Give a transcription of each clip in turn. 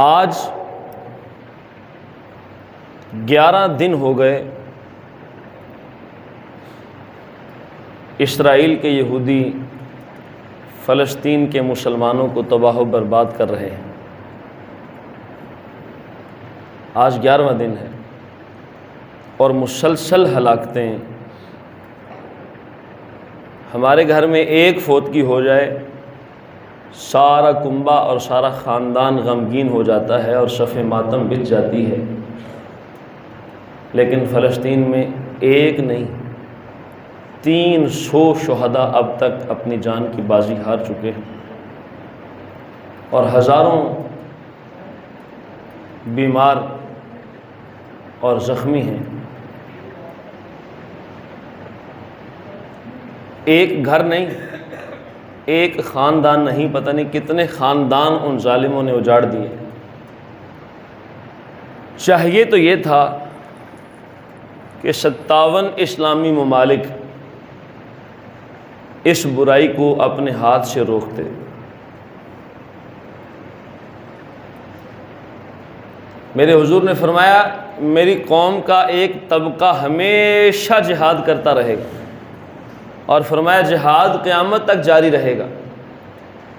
آج 11 دن ہو گئے اسرائیل کے یہودی فلسطین کے مسلمانوں کو تباہ و برباد کر رہے ہیں۔ آج 11واں دن ہے اور مسلسل ہلاکتیں۔ ہمارے گھر میں ایک فوتگی ہو جائے سارا کنبہ اور سارا خاندان غمگین ہو جاتا ہے اور صف ماتم بچھ جاتی ہے، لیکن فلسطین میں ایک نہیں 300 شہداء اب تک اپنی جان کی بازی ہار چکے ہیں اور ہزاروں بیمار اور زخمی ہیں۔ ایک گھر نہیں، ایک خاندان نہیں، پتہ نہیں کتنے خاندان ان ظالموں نے اجاڑ دیے۔ چاہیے تو یہ تھا کہ 57 اسلامی ممالک اس برائی کو اپنے ہاتھ سے روکتے۔ میرے حضور نے فرمایا میری قوم کا ایک طبقہ ہمیشہ جہاد کرتا رہے گا، اور فرمایا جہاد قیامت تک جاری رہے گا۔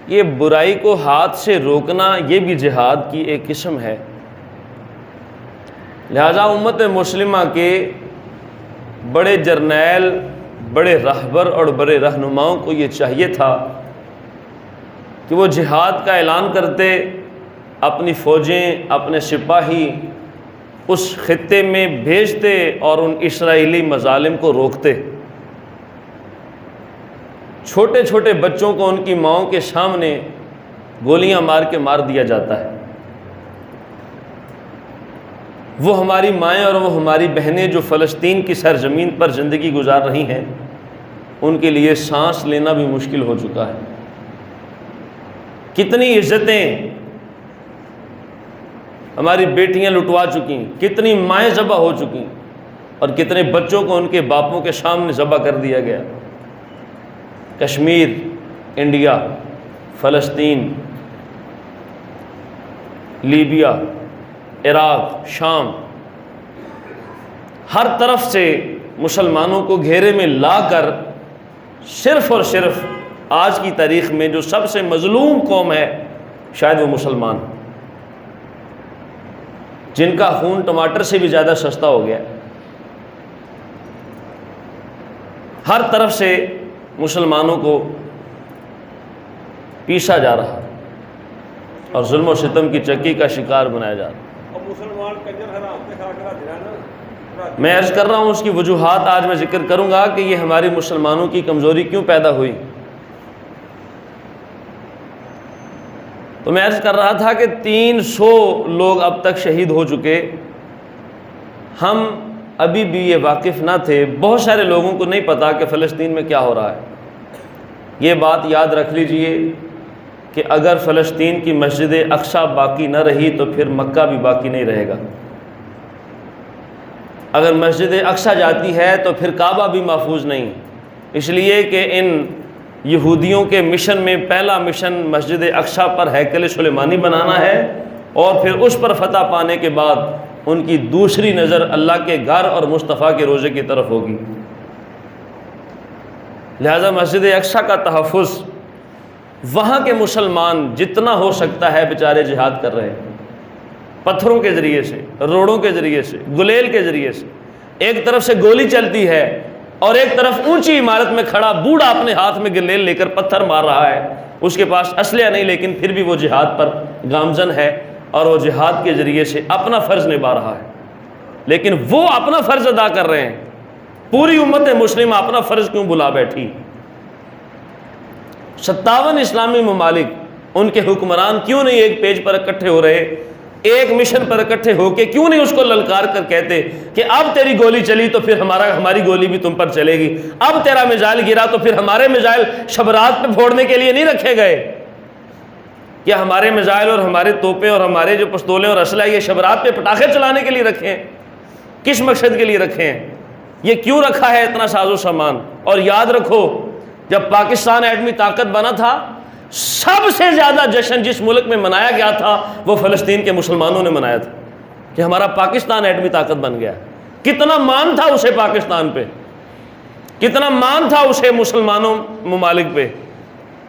یہ برائی کو ہاتھ سے روکنا یہ بھی جہاد کی ایک قسم ہے۔ لہذا امت مسلمہ کے بڑے جرنیل، بڑے رہبر اور بڑے رہنماؤں کو یہ چاہیے تھا کہ وہ جہاد کا اعلان کرتے، اپنی فوجیں، اپنے سپاہی اس خطے میں بھیجتے اور ان اسرائیلی مظالم کو روکتے۔ چھوٹے چھوٹے بچوں کو ان کی ماؤں کے سامنے گولیاں مار کے مار دیا جاتا ہے۔ وہ ہماری مائیں اور وہ ہماری بہنیں جو فلسطین کی سرزمین پر زندگی گزار رہی ہیں، ان کے لیے سانس لینا بھی مشکل ہو چکا ہے۔ کتنی عزتیں ہماری بیٹیاں لٹوا چکی، کتنی مائیں ذبح ہو چکی، اور کتنے بچوں کو ان کے باپوں کے سامنے ذبح کر دیا گیا۔ کشمیر، انڈیا، فلسطین، لیبیا، عراق، شام، ہر طرف سے مسلمانوں کو گھیرے میں لا کر صرف اور صرف آج کی تاریخ میں جو سب سے مظلوم قوم ہے شاید وہ مسلمان، جن کا خون ٹماٹر سے بھی زیادہ سستا ہو گیا۔ ہر طرف سے مسلمانوں کو پیسا جا رہا اور ظلم و ستم کی چکی کا شکار بنایا جا رہا۔ میں عرض کر رہا ہوں اس کی وجوہات آج میں ذکر کروں گا کہ یہ ہماری مسلمانوں کی کمزوری کیوں پیدا ہوئی۔ تو میں عرض کر رہا تھا کہ 300 لوگ اب تک شہید ہو چکے۔ ہم ابھی بھی یہ واقف نہ تھے، بہت سارے لوگوں کو نہیں پتا کہ فلسطین میں کیا ہو رہا ہے۔ یہ بات یاد رکھ لیجئے کہ اگر فلسطین کی مسجد اقصی باقی نہ رہی تو پھر مکہ بھی باقی نہیں رہے گا۔ اگر مسجد اقصی جاتی ہے تو پھر کعبہ بھی محفوظ نہیں، اس لیے کہ ان یہودیوں کے مشن میں پہلا مشن مسجد اقصی پر ہیکل سلیمانی بنانا ہے، اور پھر اس پر فتح پانے کے بعد ان کی دوسری نظر اللہ کے گھر اور مصطفیٰ کے روضے کی طرف ہوگی۔ لہذا مسجد اقصی کا تحفظ، وہاں کے مسلمان جتنا ہو سکتا ہے بیچارے جہاد کر رہے ہیں، پتھروں کے ذریعے سے، روڑوں کے ذریعے سے، گلیل کے ذریعے سے۔ ایک طرف سے گولی چلتی ہے اور ایک طرف اونچی عمارت میں کھڑا بوڑھا اپنے ہاتھ میں گلیل لے کر پتھر مار رہا ہے۔ اس کے پاس اسلحہ نہیں، لیکن پھر بھی وہ جہاد پر گامزن ہے اور وہ جہاد کے ذریعے سے اپنا فرض نبھا رہا ہے۔ لیکن وہ اپنا فرض ادا کر رہے ہیں، پوری امت مسلمہ اپنا فرض کیوں بلا بیٹھی؟ 57 اسلامی ممالک، ان کے حکمران کیوں نہیں ایک پیج پر اکٹھے ہو رہے، ایک مشن پر اکٹھے ہو کے کیوں نہیں اس کو للکار کر کہتے کہ اب تیری گولی چلی تو پھر ہماری گولی بھی تم پر چلے گی، اب تیرا میزائل گرا تو پھر ہمارے میزائل شبرات پہ پھوڑنے کے لیے نہیں رکھے گئے؟ کیا ہمارے میزائل اور ہمارے توپیں اور ہمارے جو پستولیں اور اسلحہ یہ شبرات پہ پٹاخے چلانے کے لیے رکھے ہیں؟ کس مقصد کے لیے رکھے ہیں؟ یہ کیوں رکھا ہے اتنا ساز و سامان؟ اور یاد رکھو جب پاکستان ایٹمی طاقت بنا تھا سب سے زیادہ جشن جس ملک میں منایا گیا تھا وہ فلسطین کے مسلمانوں نے منایا تھا کہ ہمارا پاکستان ایٹمی طاقت بن گیا. کتنا مان تھا اسے پاکستان پہ, کتنا مان تھا اسے مسلمانوں ممالک پہ.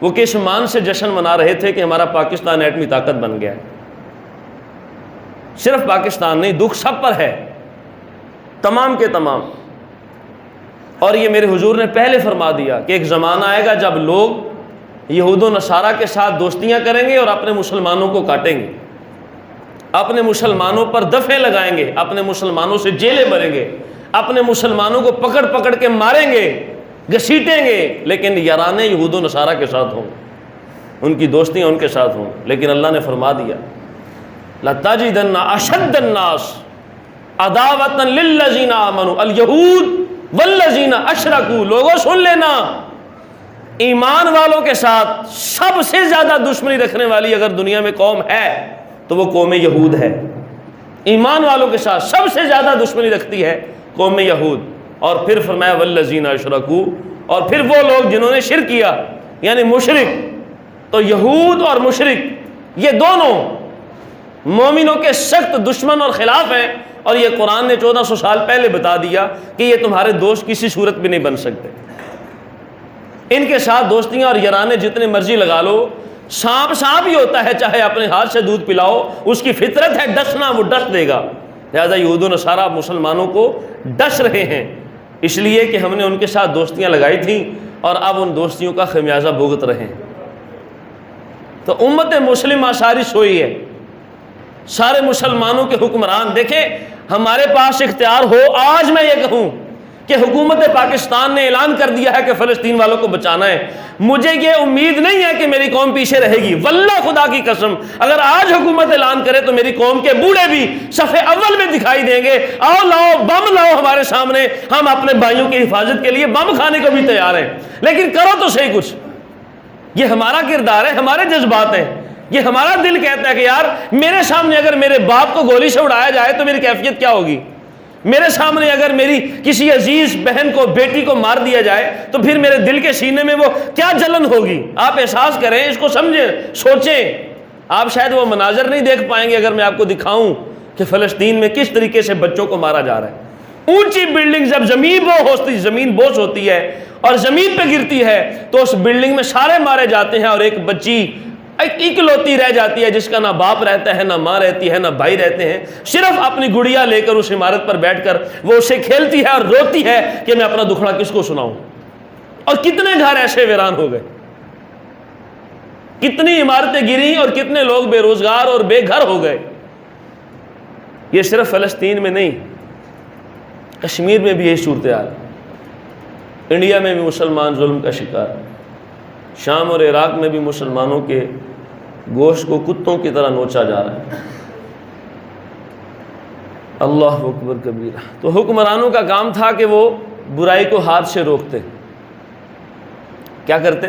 وہ کس مان سے جشن منا رہے تھے کہ ہمارا پاکستان ایٹمی طاقت بن گیا ہے. صرف پاکستان نہیں, دکھ سب پر ہے, تمام کے تمام. اور یہ میرے حضور نے پہلے فرما دیا کہ ایک زمانہ آئے گا جب لوگ یہود و نصارہ کے ساتھ دوستیاں کریں گے اور اپنے مسلمانوں کو کاٹیں گے, اپنے مسلمانوں پر دفعے لگائیں گے, اپنے مسلمانوں سے جیلیں بھریں گے, اپنے مسلمانوں کو پکڑ پکڑ کے ماریں گے, گھسیٹیں گے, لیکن یارانے یہود و نصارہ کے ساتھ ہوں, ان کی دوستیاں ان کے ساتھ ہوں. لیکن اللہ نے فرما دیا لَتَجِدَنَّ أَشَدَّ النَّاسِ عَدَاوَةً لِلَّذِينَ آمَنُوا الْيَهُودُ وَالَّذِينَ أَشْرَكُوا. لوگوں سن لینا, ایمان والوں کے ساتھ سب سے زیادہ دشمنی رکھنے والی اگر دنیا میں قوم ہے تو وہ قوم یہود ہے. ایمان والوں کے ساتھ سب سے زیادہ دشمنی رکھتی ہے قوم یہود. اور پھر فرمایا والذین اشرکوا, اور پھر وہ لوگ جنہوں نے شرک کیا یعنی مشرک. تو یہود اور مشرک یہ دونوں مومنوں کے سخت دشمن اور خلاف ہیں, اور یہ قرآن نے 1400 سال پہلے بتا دیا کہ یہ تمہارے دوست کسی صورت بھی نہیں بن سکتے. ان کے ساتھ دوستیاں اور یارانے جتنے مرضی لگا لو, سانپ سانپ ہی ہوتا ہے, چاہے اپنے ہاتھ سے دودھ پلاؤ, اس کی فطرت ہے ڈسنا, وہ ڈس دے گا. لہذا یہود و نصارہ مسلمانوں کو ڈس رہے ہیں اس لیے کہ ہم نے ان کے ساتھ دوستیاں لگائی تھیں اور اب ان دوستیوں کا خمیازہ بھگت رہے ہیں. تو امت مسلمہ ساری سوئی ہے, سارے مسلمانوں کے حکمران. دیکھیں ہمارے پاس اختیار ہو, آج میں یہ کہوں کہ حکومت پاکستان نے اعلان کر دیا ہے کہ فلسطین والوں کو بچانا ہے, مجھے یہ امید نہیں ہے کہ میری قوم پیچھے رہے گی. واللہ خدا کی قسم اگر آج حکومت اعلان کرے تو میری قوم کے بوڑھے بھی صف اول میں دکھائی دیں گے, آؤ لاؤ بم لاؤ ہمارے سامنے, ہم اپنے بھائیوں کی حفاظت کے لیے بم کھانے کو بھی تیار ہیں, لیکن کرو تو صحیح کچھ. یہ ہمارا کردار ہے, ہمارے جذبات ہیں, یہ ہمارا دل کہتا ہے کہ یار میرے سامنے اگر میرے باپ کو گولی سے اڑایا جائے تو میری کیفیت کیا ہوگی, میرے سامنے اگر میری کسی عزیز بہن کو, بیٹی کو مار دیا جائے تو پھر میرے دل کے سینے میں وہ کیا جلن ہوگی. آپ احساس کریں, اس کو سمجھیں, سوچیں. آپ شاید وہ مناظر نہیں دیکھ پائیں گے اگر میں آپ کو دکھاؤں کہ فلسطین میں کس طریقے سے بچوں کو مارا جا رہا ہے. اونچی بلڈنگ جب زمین بوس ہوتی ہے اور زمین پہ گرتی ہے تو اس بلڈنگ میں سارے مارے جاتے ہیں, اور ایک بچی اکلوتی رہ جاتی ہے جس کا نہ باپ رہتا ہے, نہ ماں رہتی ہے, نہ بھائی رہتے ہیں. صرف اپنی گڑیا لے کر اس عمارت پر بیٹھ کر وہ اسے کھیلتی ہے اور روتی ہے کہ میں اپنا دکھڑا کس کو سناؤں. اور کتنے گھر ایسے ویران ہو گئے, کتنی عمارتیں گری اور کتنے لوگ بے روزگار اور بے گھر ہو گئے. یہ صرف فلسطین میں نہیں, کشمیر میں بھی یہی صورتحال, انڈیا میں بھی مسلمان ظلم کا شکار, شام اور عراق میں بھی مسلمانوں کے گوشت کو کتوں کی طرح نوچا جا رہا ہے. اللہ اکبر کبیرہ. تو حکمرانوں کا کام تھا کہ وہ برائی کو ہاتھ سے روکتے. کیا کرتے؟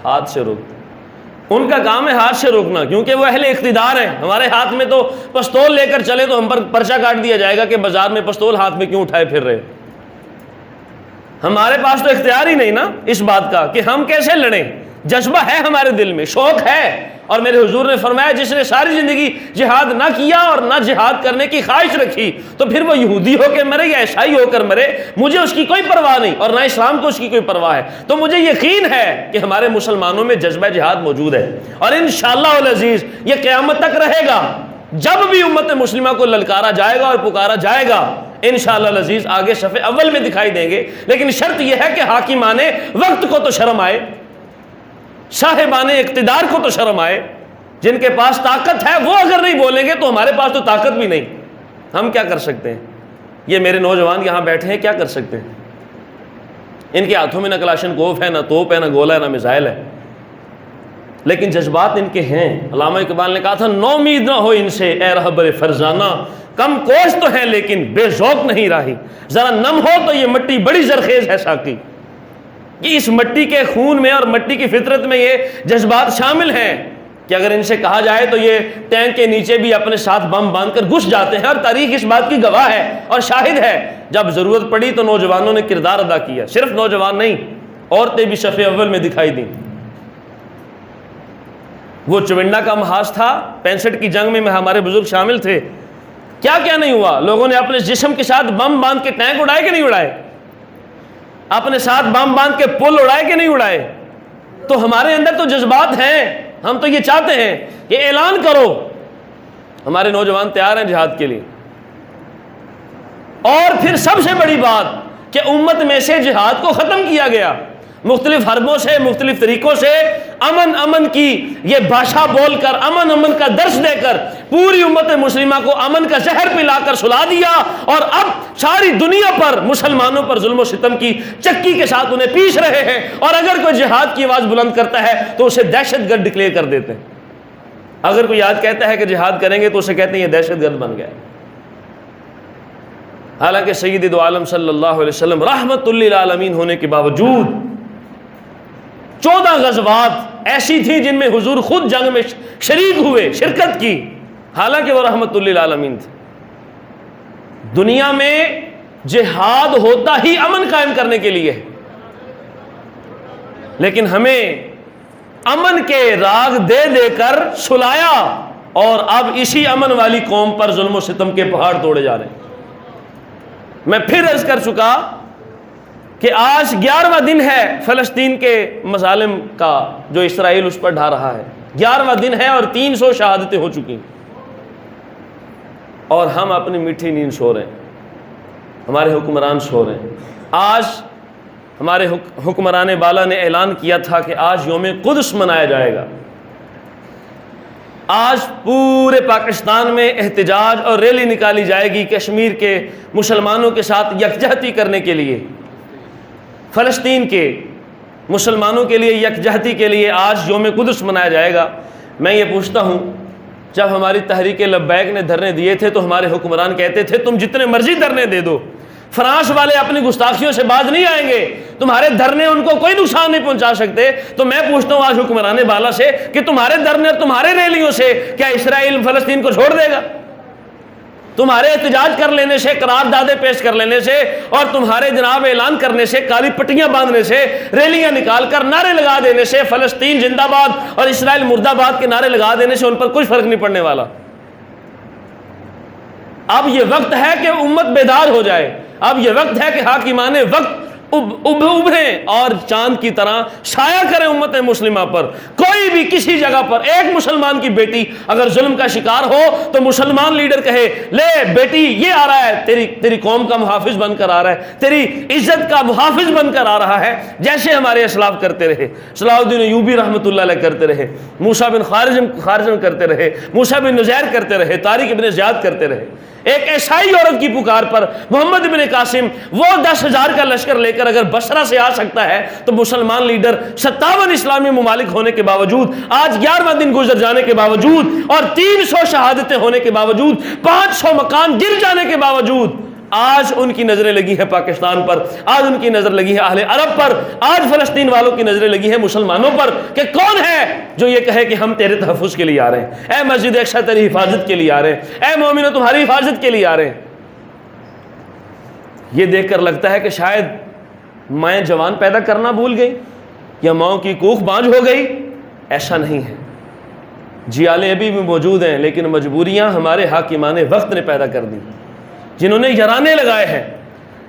ہاتھ سے روکتے. ان کا کام ہے ہاتھ سے روکنا, کیونکہ وہ اہل اقتدار ہیں. ہمارے ہاتھ میں تو پستول لے کر چلے تو ہم پر پرچہ کاٹ دیا جائے گا کہ بازار میں پستول ہاتھ میں کیوں اٹھائے پھر رہے. ہمارے پاس تو اختیار ہی نہیں نا اس بات کا کہ ہم کیسے لڑیں. جذبہ ہے ہمارے دل میں, شوق ہے. اور میرے حضور نے فرمایا جس نے ساری زندگی جہاد نہ کیا اور نہ جہاد کرنے کی خواہش رکھی تو پھر وہ یہودی ہو کے مرے یا عیسائی ہو کر مرے, مجھے اس کی کوئی پرواہ نہیں, اور نہ اسلام کو اس کی کوئی پرواہ ہے. تو مجھے یقین ہے کہ ہمارے مسلمانوں میں جذبہ جہاد موجود ہے, اور انشاءاللہ العزیز یہ قیامت تک رہے گا. جب بھی امت مسلمہ کو للکارا جائے گا اور پکارا جائے گا انشاءاللہ العزیز آگے صف اول میں دکھائی دیں گے. لیکن شرط یہ ہے کہ حاکمان وقت کو تو شرم آئے, صاحبان اقتدار کو تو شرم آئے. جن کے پاس طاقت ہے وہ اگر نہیں بولیں گے تو ہمارے پاس تو طاقت بھی نہیں, ہم کیا کر سکتے ہیں؟ یہ میرے نوجوان یہاں بیٹھے ہیں, کیا کر سکتے ہیں؟ ان کے ہاتھوں میں نہ کلاشن کوف ہے, نہ توپ ہے, نہ گولا ہے, نہ میزائل ہے, لیکن جذبات ان کے ہیں. علامہ اقبال نے کہا تھا نومید نہ ہو ان سے اے رہبر فرزانہ, کم کوش تو ہے لیکن بے ذوق نہیں راہی, ذرا نم ہو تو یہ مٹی بڑی زرخیز ہے ساقی. کہ اس مٹی کے خون میں اور مٹی کی فطرت میں یہ جذبات شامل ہیں کہ اگر ان سے کہا جائے تو یہ ٹینک کے نیچے بھی اپنے ساتھ بم باندھ کر گھس جاتے ہیں, اور تاریخ اس بات کی گواہ ہے اور شاہد ہے. جب ضرورت پڑی تو نوجوانوں نے کردار ادا کیا, صرف نوجوان نہیں, عورتیں بھی صف اول میں دکھائی دیں. وہ چونڈا کا محاذ تھا، 65 کی جنگ میں ہمارے بزرگ شامل تھے، کیا کیا نہیں ہوا، لوگوں نے اپنے جسم کے ساتھ بم باندھ کے ٹینک اڑائے کہ نہیں اڑائے، اپنے ساتھ بم باندھ کے پل اڑائے کہ نہیں اڑائے۔ تو ہمارے اندر تو جذبات ہیں، ہم تو یہ چاہتے ہیں کہ اعلان کرو، ہمارے نوجوان تیار ہیں جہاد کے لیے۔ اور پھر سب سے بڑی بات کہ امت میں سے جہاد کو ختم کیا گیا، مختلف حربوں سے، مختلف طریقوں سے امن کی یہ بھاشا بول کر، امن کا درس دے کر پوری امت مسلمہ کو امن کا زہر پلا کر سلا دیا، اور اب ساری دنیا پر مسلمانوں پر ظلم و ستم کی چکی کے ساتھ انہیں پیس رہے ہیں، اور اگر کوئی جہاد کی آواز بلند کرتا ہے تو اسے دہشت گرد ڈکلیئر کر دیتے ہیں۔ اگر کوئی آج کہتا ہے کہ جہاد کریں گے تو اسے کہتے ہیں یہ دہشت گرد بن گیا۔ حالانکہ سید دو عالم صلی اللہ علیہ وسلم رحمت للعالمین ہونے کے باوجود 14 غزوات ایسی تھیں جن میں حضور خود جنگ میں شریک ہوئے، شرکت کی، حالانکہ وہ رحمت للعالمین تھے۔ دنیا میں جہاد ہوتا ہی امن قائم کرنے کے لیے، لیکن ہمیں امن کے راگ دے دے کر سلایا، اور اب اسی امن والی قوم پر ظلم و ستم کے پہاڑ توڑے جا رہے ہیں۔ میں پھر عرض کر چکا کہ آج 11واں دن ہے فلسطین کے مظالم کا جو اسرائیل اس پر ڈھا رہا ہے، 11واں دن ہے اور 300 شہادتیں ہو چکی ہیں، اور ہم اپنی میٹھی نیند سو رہے ہیں، ہمارے حکمران سو رہے ہیں۔ آج ہمارے حکمران بالا نے اعلان کیا تھا کہ آج یوم قدس منایا جائے گا، آج پورے پاکستان میں احتجاج اور ریلی نکالی جائے گی کشمیر کے مسلمانوں کے ساتھ یکجہتی کرنے کے لیے، فلسطین کے مسلمانوں کے لیے یکجہتی کے لیے آج یوم قدس منایا جائے گا۔ میں یہ پوچھتا ہوں، جب ہماری تحریک لبیک نے دھرنے دیے تھے تو ہمارے حکمران کہتے تھے تم جتنے مرضی دھرنے دے دو، فرانس والے اپنی گستاخیوں سے باز نہیں آئیں گے، تمہارے دھرنے ان کو کوئی نقصان نہیں پہنچا سکتے۔ تو میں پوچھتا ہوں آج حکمران بالا سے کہ تمہارے دھرنے اور تمہارے ریلیوں سے کیا اسرائیل فلسطین کو چھوڑ دے گا؟ تمہارے احتجاج کر لینے سے، قراردادیں پیش کر لینے سے، اور تمہارے جناب اعلان کرنے سے، کالی پٹیاں باندھنے سے، ریلیاں نکال کر نعرے لگا دینے سے، فلسطین زندہ باد اور اسرائیل مردہ باد کے نعرے لگا دینے سے ان پر کچھ فرق نہیں پڑنے والا۔ اب یہ وقت ہے کہ امت بیدار ہو جائے، اب یہ وقت ہے کہ حاکمان وقت ابھریں اور چاند کی طرح سایہ کریں امت مسلمہ پر۔ کوئی بھی کسی جگہ پر ایک مسلمان کی بیٹی اگر ظلم کا شکار ہو تو مسلمان لیڈر کہے لے بیٹی یہ آ رہا ہے، تیری قوم کا محافظ بن کر آ رہا ہے، تیری عزت کا محافظ بن کر آ رہا ہے، جیسے ہمارے اسلاف کرتے رہے، صلاح الدین ایوبی رحمۃ اللہ علیہ کرتے رہے، موسیٰ بن خارجم کرتے رہے، موسیٰ بن نزیر کرتے رہے، طارق ابن زیاد کرتے رہے۔ ایک عیسائی عورت کی پکار پر محمد بن قاسم وہ 10,000 کا لشکر لے کر اگر بصرہ سے آ سکتا ہے تو مسلمان لیڈر 57 اسلامی ممالک ہونے کے باوجود، آج 11واں دن گزر جانے کے باوجود، اور 300 شہادتیں ہونے کے باوجود، 500 مکان گر جانے کے باوجود، آج ان کی نظریں لگی ہیں پاکستان پر، آج ان کی نظر لگی ہے اہل عرب پر، آج فلسطین والوں کی نظریں لگی ہیں مسلمانوں پر کہ کون ہے جو یہ کہے کہ ہم تیرے تحفظ کے لیے آ رہے ہیں، اے مسجد اقصیٰ تیری حفاظت کے لیے آ رہے ہیں، اے مومنو تمہاری حفاظت کے لیے آ رہے ہیں۔ یہ دیکھ کر لگتا ہے کہ شاید مائیں جوان پیدا کرنا بھول گئی یا ماؤں کی کوکھ بانجھ ہو گئی، ایسا نہیں ہے، جیالیں ابھی بھی موجود ہیں، لیکن مجبوریاں ہمارے حاکمان وقت نے پیدا کر دی، جنہوں نے یارانے لگائے ہیں،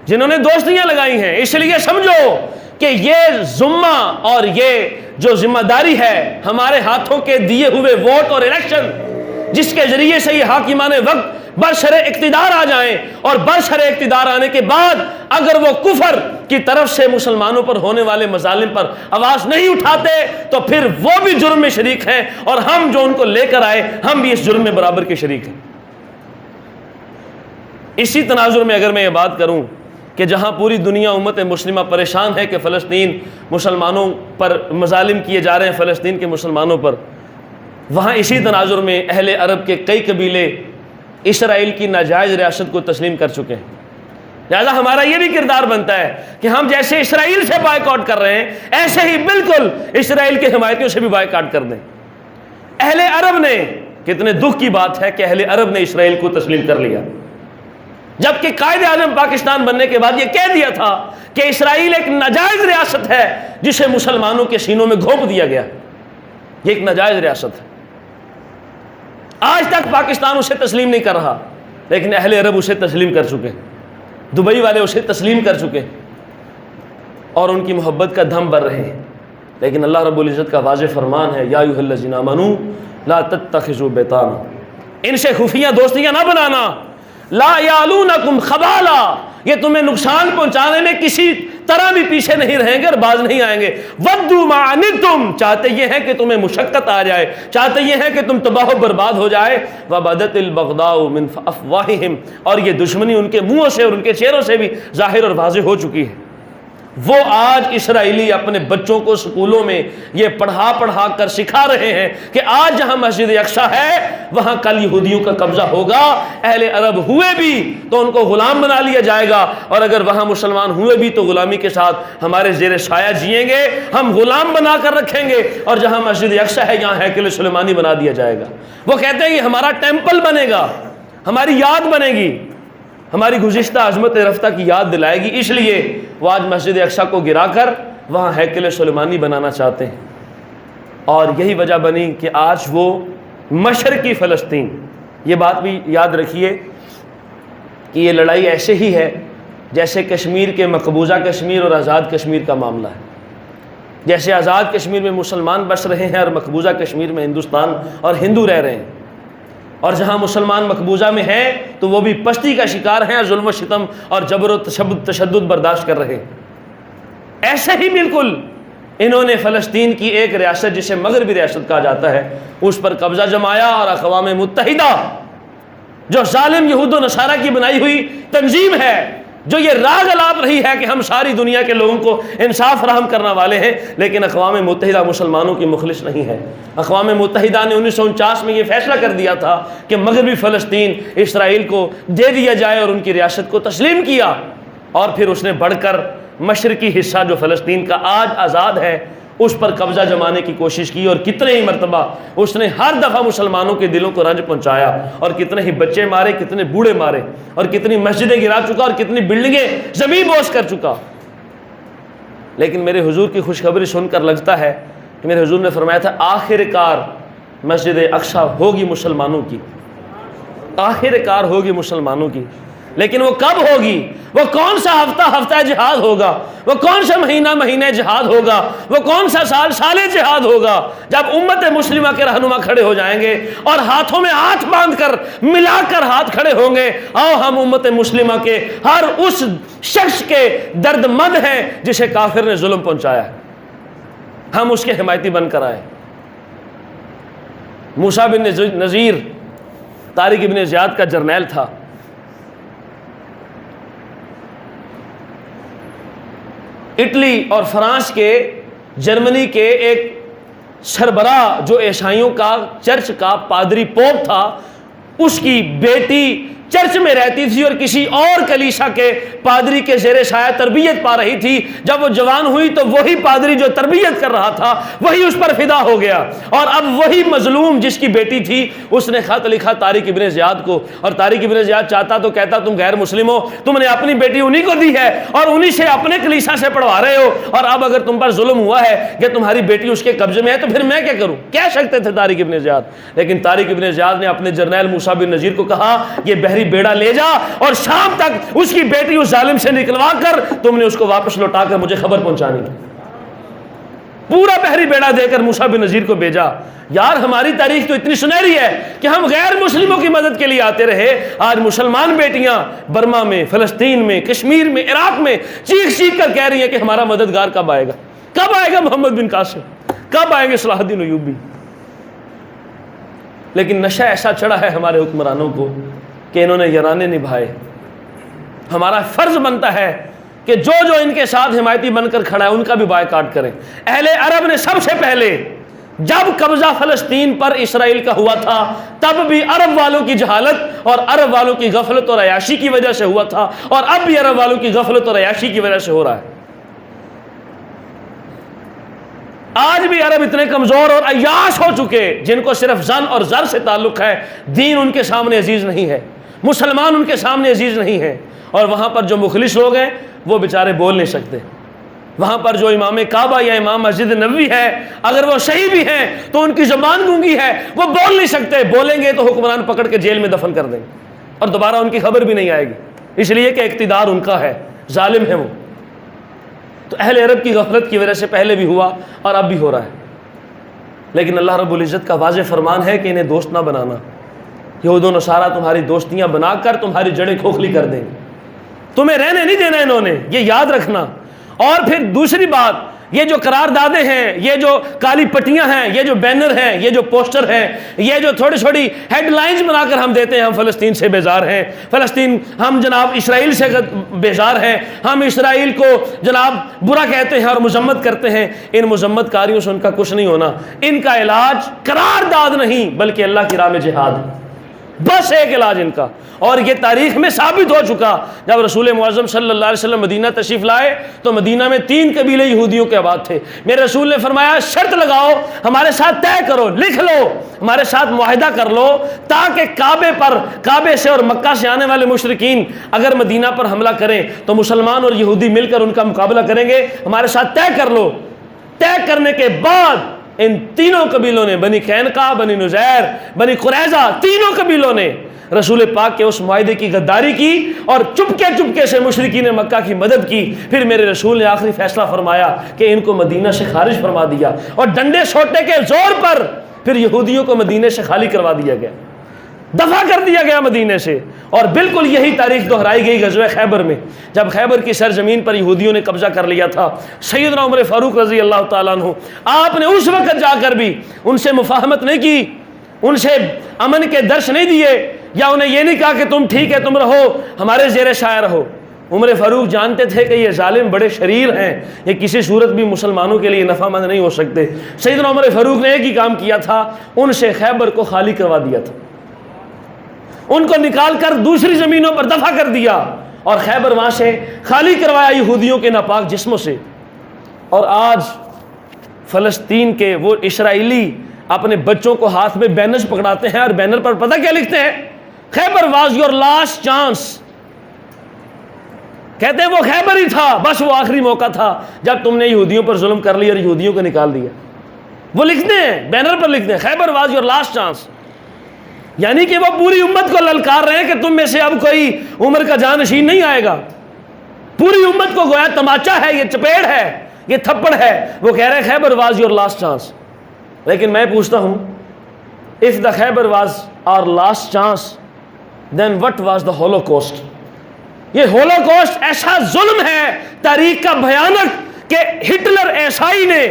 جنہوں نے دوستیاں لگائی ہیں۔ اس لیے سمجھو کہ یہ ذمہ اور یہ جو ذمہ داری ہے ہمارے ہاتھوں کے دیے ہوئے ووٹ اور الیکشن، جس کے ذریعے سے یہ حاکمان وقت برسر اقتدار آ جائیں، اور برسر اقتدار آنے کے بعد اگر وہ کفر کی طرف سے مسلمانوں پر ہونے والے مظالم پر آواز نہیں اٹھاتے تو پھر وہ بھی جرم میں شریک ہیں، اور ہم جو ان کو لے کر آئے ہم بھی اس جرم میں برابر کے شریک ہیں۔ اسی تناظر میں اگر میں یہ بات کروں کہ جہاں پوری دنیا امت مسلمہ پریشان ہے کہ فلسطین مسلمانوں پر مظالم کیے جا رہے ہیں، فلسطین کے مسلمانوں پر، وہاں اسی تناظر میں اہل عرب کے کئی قبیلے اسرائیل کی ناجائز ریاست کو تسلیم کر چکے ہیں۔ لہذا ہمارا یہ بھی کردار بنتا ہے کہ ہم جیسے اسرائیل سے بائیکاٹ کر رہے ہیں ایسے ہی بالکل اسرائیل کے حمایتیوں سے بھی بائیکاٹ کر دیں۔ اہل عرب نے، کتنے دکھ کی بات ہے کہ اہل عرب نے اسرائیل کو تسلیم کر لیا، جبکہ قائد اعظم پاکستان بننے کے بعد یہ کہہ دیا تھا کہ اسرائیل ایک ناجائز ریاست ہے جسے مسلمانوں کے سینوں میں گھونپ دیا گیا۔ یہ ایک ناجائز ریاست ہے. آج تک پاکستان اسے تسلیم نہیں کر رہا، لیکن اہل عرب اسے تسلیم کر چکے، دبئی والے اسے تسلیم کر چکے اور ان کی محبت کا دھم بھر رہے ہیں. لیکن اللہ رب العزت کا واضح فرمان ہے، یا ایھا الذین آمنوا لا تتخذوا بیطانا، ان سے خفیہ دوستیاں نہ بنانا. لا یعلونکم خبالا، یہ تمہیں نقصان پہنچانے میں کسی طرح بھی پیچھے نہیں رہیں گے اور باز نہیں آئیں گے. ودوا ما عنتم، چاہتے یہ ہیں کہ تمہیں مشقت آ جائے، چاہتے یہ ہیں کہ تم تباہ و برباد ہو جائے. وبدت البغضاء من افواہہم، اور یہ دشمنی ان کے منہوں سے اور ان کے چہروں سے بھی ظاہر اور واضح ہو چکی ہے. وہ آج اسرائیلی اپنے بچوں کو سکولوں میں یہ پڑھا کر سکھا رہے ہیں کہ آج جہاں مسجد اقصیٰ ہے وہاں کل یہودیوں کا قبضہ ہوگا. اہل عرب ہوئے بھی تو ان کو غلام بنا لیا جائے گا، اور اگر وہاں مسلمان ہوئے بھی تو غلامی کے ساتھ ہمارے زیر سایہ جئیں گے، ہم غلام بنا کر رکھیں گے. اور جہاں مسجد اقصیٰ ہے یہاں ہیکل سلیمانی بنا دیا جائے گا. وہ کہتے ہیں کہ ہمارا ٹیمپل بنے گا، ہماری یاد بنے گی، ہماری گزشتہ عظمت رفتہ کی یاد دلائے گی. اس لیے وہ آج مسجد اقصیٰ کو گرا کر وہاں ہیکل سلیمانی بنانا چاہتے ہیں. اور یہی وجہ بنی کہ آج وہ مشرقی فلسطین، یہ بات بھی یاد رکھیے کہ یہ لڑائی ایسے ہی ہے جیسے کشمیر کے مقبوضہ کشمیر اور آزاد کشمیر کا معاملہ ہے. جیسے آزاد کشمیر میں مسلمان بس رہے ہیں اور مقبوضہ کشمیر میں ہندوستان اور ہندو رہ رہے ہیں، اور جہاں مسلمان مقبوضہ میں ہیں تو وہ بھی پستی کا شکار ہیں، ظلم و ستم اور جبر و تشدد برداشت کر رہے ہیں. ایسے ہی بالکل انہوں نے فلسطین کی ایک ریاست جسے مغربی ریاست کہا جاتا ہے اس پر قبضہ جمایا، اور اقوام متحدہ جو ظالم یہود و نصارہ کی بنائی ہوئی تنظیم ہے، جو یہ راگ الاپ رہی ہے کہ ہم ساری دنیا کے لوگوں کو انصاف فراہم کرنے والے ہیں، لیکن اقوام متحدہ مسلمانوں کی مخلص نہیں ہے. اقوام متحدہ نے 1949 میں یہ فیصلہ کر دیا تھا کہ مغربی فلسطین اسرائیل کو دے دیا جائے اور ان کی ریاست کو تسلیم کیا. اور پھر اس نے بڑھ کر مشرقی حصہ جو فلسطین کا آج آزاد ہے اس پر قبضہ جمانے کی کوشش کی، اور کتنے ہی مرتبہ اس نے ہر دفعہ مسلمانوں کے دلوں کو رنج پہنچایا، اور کتنے ہی بچے مارے، کتنے بوڑھے مارے، اور کتنی مسجدیں گرا چکا اور کتنی بلڈنگیں زمین بوس کر چکا. لیکن میرے حضور کی خوشخبری سن کر لگتا ہے کہ میرے حضور نے فرمایا تھا آخر کار مسجد اقصیٰ ہوگی مسلمانوں کی، آخر کار ہوگی مسلمانوں کی. لیکن وہ کب ہوگی؟ وہ کون سا ہفتہ جہاد ہوگا؟ وہ کون سا مہینہ جہاد ہوگا؟ وہ کون سا سال جہاد ہوگا؟ جب امت مسلمہ کے رہنما کھڑے ہو جائیں گے اور ہاتھوں میں ہاتھ باندھ کر ملا کر ہاتھ کھڑے ہوں گے، آؤ ہم امت مسلمہ کے ہر اس شخص کے درد مند ہیں جسے کافر نے ظلم پہنچایا ہے، ہم اس کے حمایتی بن کر آئے. موسیٰ بن نذیر طارق ابن زیاد کا جرنیل تھا. اٹلی اور فرانس کے، جرمنی کے ایک سربراہ جو عیسائیوں کا چرچ کا پادری پوپ تھا، اس کی بیٹی چرچ میں رہتی تھی اور کسی اور کلیسا کے پادری کے زیر سایہ تربیت پا رہی تھی. جب وہ جوان ہوئی تو وہی پادری جو تربیت کر رہا تھا وہی اس پر فدا ہو گیا، اور اب وہی مظلوم جس کی بیٹی تھی اس نے خط لکھا طارق ابن زیاد کو، اور طارق ابن زیاد چاہتا تو کہتا تم غیر مسلم ہو، تم نے اپنی بیٹی انہی کو دی ہے اور انہی سے اپنے کلیسا سے پڑھوا رہے ہو، اور اب اگر تم پر ظلم ہوا ہے کہ تمہاری بیٹی اس کے قبضے میں ہے تو پھر میں کیا کروں؟ کہہ سکتے تھے طارق ابن زیاد. لیکن طارق ابن زیاد نے اپنے جرنیل موسیٰ بن نذیر کو کہا یہ بحری بیڑا لے جا اور شام تک اس کی بیٹی اس ظالم سے نکلوا کر تم نے اس کو واپس لوٹا کر مجھے خبر پہنچانی. پورا بحری بیڑا دے کر موسیٰ بن نذیر کو بھیجا. یار ہماری تاریخ تو اتنی سنہری ہے کہ ہم غیر مسلموں کی مدد کے لیے آتے رہے، آج مسلمان بیٹیاں برما میں، فلسطین میں، کشمیر میں، عراق میں چیخ چیخ کر کہہ رہی ہیں کہ ہمارا مددگار کب آئے گا، کب آئے گا محمد بن قاسم، کب آئیں گے صلاح الدین ایوبی. لیکن نشہ ایسا چڑھا ہے ہمارے حکمرانوں کو کہ انہوں نے یرانے نبھائے. ہمارا فرض بنتا ہے کہ جو ان کے ساتھ حمایتی بن کر کھڑا ہے ان کا بھی بائیکاٹ کریں. اہل عرب نے سب سے پہلے جب قبضہ فلسطین پر اسرائیل کا ہوا تھا تب بھی عرب والوں کی جہالت اور عرب والوں کی غفلت اور عیاشی کی وجہ سے ہوا تھا، اور اب بھی عرب والوں کی غفلت اور عیاشی کی وجہ سے ہو رہا ہے. آج بھی عرب اتنے کمزور اور عیاش ہو چکے جن کو صرف زن اور زر سے تعلق ہے، دین ان کے سامنے عزیز نہیں ہے، مسلمان ان کے سامنے عزیز نہیں ہے، اور وہاں پر جو مخلص لوگ ہیں وہ بیچارے بول نہیں سکتے. وہاں پر جو امام کعبہ یا امام مسجد نبوی ہے، اگر وہ صحیح بھی ہیں تو ان کی زبان گونگی ہے، وہ بول نہیں سکتے، بولیں گے تو حکمران پکڑ کے جیل میں دفن کر دیں گے اور دوبارہ ان کی خبر بھی نہیں آئے گی، اس لیے کہ اقتدار ان کا ہے، ظالم ہے وہ۔ تو اہل عرب کی غفلت کی وجہ سے پہلے بھی ہوا اور اب بھی ہو رہا ہے، لیکن اللہ رب العزت کا واضح فرمان ہے کہ انہیں دوست نہ بنانا، یہود و نصارہ تمہاری دوستیاں بنا کر تمہاری جڑیں کھوکھلی کر دیں گے، تمہیں رہنے نہیں دینا انہوں نے، یہ یاد رکھنا۔ اور پھر دوسری بات، یہ جو قراردادیں ہیں، یہ جو کالی پٹیاں ہیں، یہ جو بینر ہیں، یہ جو پوسٹر ہیں، یہ جو تھوڑی چھوٹی ہیڈ لائنز بنا کر ہم دیتے ہیں، ہم فلسطین سے بیزار ہیں، فلسطین، ہم جناب اسرائیل سے بیزار ہیں، ہم اسرائیل کو جناب برا کہتے ہیں اور مذمت کرتے ہیں، ان مذمت کاریوں سے ان کا کچھ نہیں ہونا، ان کا علاج قرارداد نہیں بلکہ اللہ کی راہ میں جہاد ہے، بس ایک علاج ان کا۔ اور یہ تاریخ میں ثابت ہو چکا، جب رسول معظم صلی اللہ علیہ وسلم مدینہ تشریف لائے تو مدینہ میں 3 قبیلے یہودیوں کے آباد تھے، میرے رسول نے فرمایا شرط لگاؤ، ہمارے ساتھ طے کرو، لکھ لو، ہمارے ساتھ معاہدہ کر لو، تاکہ کعبے سے اور مکہ سے آنے والے مشرکین اگر مدینہ پر حملہ کریں تو مسلمان اور یہودی مل کر ان کا مقابلہ کریں گے، ہمارے ساتھ طے کر لو۔ طے کرنے کے بعد ان تینوں قبیلوں نے، بنی قینقاع، بنی نذیر، بنی قریظہ، تینوں قبیلوں نے رسول پاک کے اس معاہدے کی غداری کی اور چپکے سے مشرکین مکہ کی مدد کی۔ پھر میرے رسول نے آخری فیصلہ فرمایا کہ ان کو مدینہ سے خارج فرما دیا، اور ڈنڈے سوٹے کے زور پر پھر یہودیوں کو مدینے سے خالی کروا دیا گیا، دفع کر دیا گیا مدینے سے۔ اور بالکل یہی تاریخ دہرائی گئی غزوہ خیبر میں، جب خیبر کی سرزمین پر یہودیوں نے قبضہ کر لیا تھا، سیدنا عمر فاروق رضی اللہ تعالیٰ عنہ، آپ نے اس وقت جا کر بھی ان سے مفاہمت نہیں کی، ان سے امن کے درس نہیں دیے، یا انہیں یہ نہیں کہا کہ تم ٹھیک ہے، تم رہو، ہمارے زیر سایہ رہو۔ عمر فاروق جانتے تھے کہ یہ ظالم بڑے شریر ہیں، یہ کسی صورت بھی مسلمانوں کے لیے نفع مند نہیں ہو سکتے۔ سیدنا عمر فاروق نے ایک ہی کام کیا تھا، ان سے خیبر کو خالی کروا دیا تھا، ان کو نکال کر دوسری زمینوں پر دفع کر دیا، اور خیبر وہاں سے خالی کروایا یہودیوں کے ناپاک جسموں سے۔ اور آج فلسطین کے وہ اسرائیلی اپنے بچوں کو ہاتھ میں بینرز پکڑاتے ہیں، اور بینر پر پتہ کیا لکھتے ہیں؟ خیبر واز یور لاسٹ چانس۔ کہتے ہیں وہ خیبر ہی تھا، بس وہ آخری موقع تھا جب تم نے یہودیوں پر ظلم کر لیا اور یہودیوں کو نکال دیا۔ وہ لکھتے ہیں، بینر پر لکھتے ہیں خیبر واز یور لاسٹ چانس، یعنی کہ وہ پوری امت کو للکار رہے ہیں کہ تم میں سے اب کوئی عمر کا جانشین نہیں آئے گا۔ پوری امت کو گویا تماچا ہے، یہ چپیڑ ہے، یہ تھپڑ ہے، وہ کہہ رہے ہیں خیبر واز یور لاسٹ چانس۔ لیکن میں پوچھتا ہوں، if the Khyber was our last chance, then what was the Holocaust؟ یہ ہولوکوسٹ ایسا ظلم ہے تاریخ کا بھیانک کہ ہٹلر عیسائی نے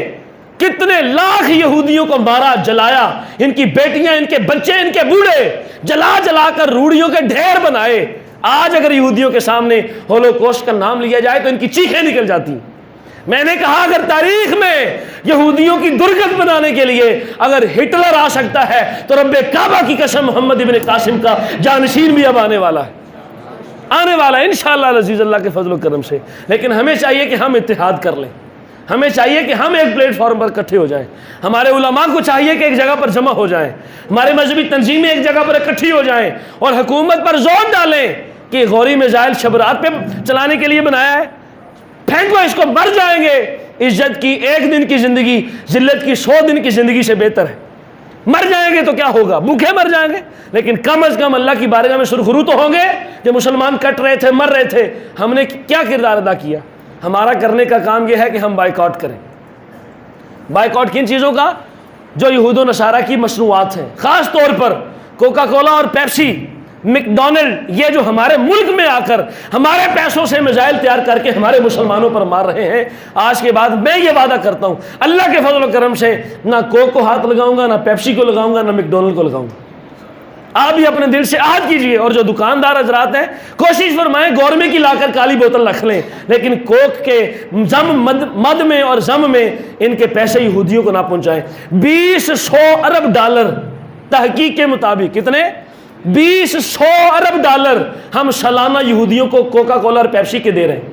کتنے لاکھ یہودیوں کو مارا، جلایا، ان کی بیٹیاں، ان کے بچے، ان کے بوڑھے جلا جلا کر روڑیوں کے ڈھیر بنائے۔ آج اگر یہودیوں کے سامنے ہولوکوسٹ کا نام لیا جائے تو ان کی چیخیں نکل جاتی۔ میں نے کہا اگر تاریخ میں یہودیوں کی درگت بنانے کے لیے اگر ہٹلر آ سکتا ہے تو رب کعبہ کی قسم محمد ابن قاسم کا جانشین بھی اب آنے والا ہے، آنے والا ہے انشاءاللہ العزیز اللہ کے فضل و کرم سے۔ لیکن ہمیں چاہیے کہ ہم اتحاد کر لیں، ہمیں چاہیے کہ ہم ایک پلیٹ فارم پر اکٹھے ہو جائیں، ہمارے علماء کو چاہیے کہ ایک جگہ پر جمع ہو جائیں، ہمارے مذہبی تنظیمیں ایک جگہ پر اکٹھی ہو جائیں اور حکومت پر زور ڈالیں کہ غوری میزائل شبرات پہ چلانے کے لیے بنایا ہے، پھینکو اس کو، مر جائیں گے۔ عزت کی ایک دن کی زندگی ذلت کی 100 دن کی زندگی سے بہتر ہے۔ مر جائیں گے تو کیا ہوگا، بھوکے مر جائیں گے، لیکن کم از کم اللہ کی بارگاہ میں سرخرو تو ہوں گے کہ مسلمان کٹ رہے تھے، مر رہے تھے، ہم نے کیا کردار ادا کیا۔ ہمارا کرنے کا کام یہ ہے کہ ہم بائیکاٹ کریں۔ بائیکاٹ کن چیزوں کا؟ جو یہود و نصارہ کی مصنوعات ہیں، خاص طور پر کوکا کولا اور پیپسی، میکڈونلڈ، یہ جو ہمارے ملک میں آ کر ہمارے پیسوں سے میزائل تیار کر کے ہمارے مسلمانوں پر مار رہے ہیں۔ آج کے بعد میں یہ وعدہ کرتا ہوں اللہ کے فضل و کرم سے نہ کوک کو ہاتھ لگاؤں گا، نہ پیپسی کو لگاؤں گا، نہ میکڈونلڈ کو لگاؤں گا۔ آپ بھی اپنے دل سے عہد کیجئے، اور جو دکاندار حضرات ہیں کوشش فرمائیں گورنمنٹ کی لا کر کالی بوتل رکھ لیں، لیکن کوک کے مد میں اور زم میں ان کے پیسے یہودیوں کو نہ پہنچائیں۔ 200 ارب ڈالر تحقیق کے مطابق، کتنے؟ 200 ارب ڈالر ہم سالانہ یہودیوں کو کوکا کولا اور پیپسی کے دے رہے ہیں،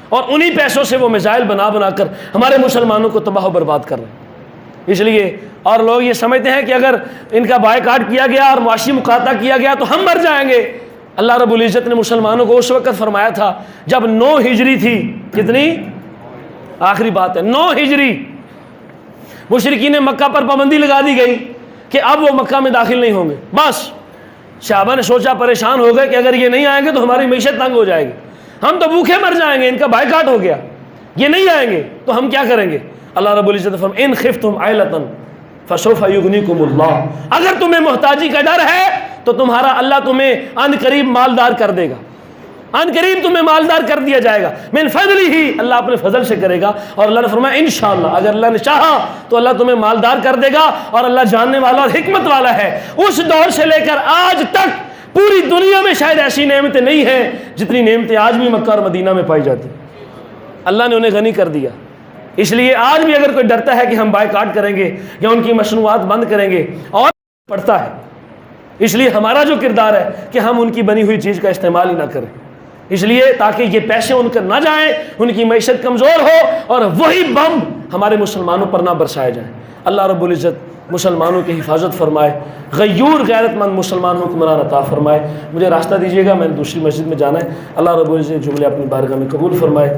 اور انہی پیسوں سے وہ میزائل بنا بنا کر ہمارے مسلمانوں کو تباہ و برباد کر رہے ہیں۔ اس لیے اور لوگ یہ سمجھتے ہیں کہ اگر ان کا بائیکاٹ کیا گیا اور معاشی مقاطعہ کیا گیا تو ہم مر جائیں گے۔ اللہ رب العزت نے مسلمانوں کو اس وقت فرمایا تھا جب 9 ہجری تھی، کتنی؟ آخری بات ہے 9 ہجری مشرکین مکہ پر پابندی لگا دی گئی کہ اب وہ مکہ میں داخل نہیں ہوں گے. بس صحابہ نے سوچا، پریشان ہو گئے کہ اگر یہ نہیں آئیں گے تو ہماری معیشت تنگ ہو جائے گی، ہم تو بھوکے مر جائیں گے، ان کا بائیکاٹ ہو گیا، یہ نہیں آئیں گے تو ہم کیا کریں گے. اللہ رب العزت فرمایا ان خفتم عیلۃ فسوف یغنیکم اللہ، اگر تمہیں محتاجی کا ڈر ہے تو تمہارا اللہ تمہیں ان قریب مالدار کر دے گا، ان قریب تمہیں مالدار کر دیا جائے گا. من فضلہ ہی، اللہ اپنے فضل سے کرے گا. اور اللہ نے فرمایا انشاءاللہ، اگر اللہ نے چاہا تو اللہ تمہیں مالدار کر دے گا. اور اللہ جاننے والا اور حکمت والا ہے. اس دور سے لے کر آج تک پوری دنیا میں شاید ایسی نعمتیں نہیں ہیں جتنی نعمتیں آج بھی مکہ اور مدینہ میں پائی جاتی. اللہ نے انہیں غنی کر دیا. اس لیے آج بھی اگر کوئی ڈرتا ہے کہ ہم بائیکاٹ کریں گے یا ان کی مصنوعات بند کریں گے، اور پڑتا ہے. اس لیے ہمارا جو کردار ہے کہ ہم ان کی بنی ہوئی چیز کا استعمال ہی نہ کریں، اس لیے تاکہ یہ پیسے ان کے نہ جائیں، ان کی معیشت کمزور ہو اور وہی بم ہمارے مسلمانوں پر نہ برسائے جائیں. اللہ رب العزت مسلمانوں کی حفاظت فرمائے، غیور غیرت مند مسلمان حکمران عطا فرمائے. مجھے راستہ دیجیے گا، میں نے دوسری مسجد میں جانا ہے. اللہ رب العزت جملے اپنی بارگاہ میں قبول فرمائے.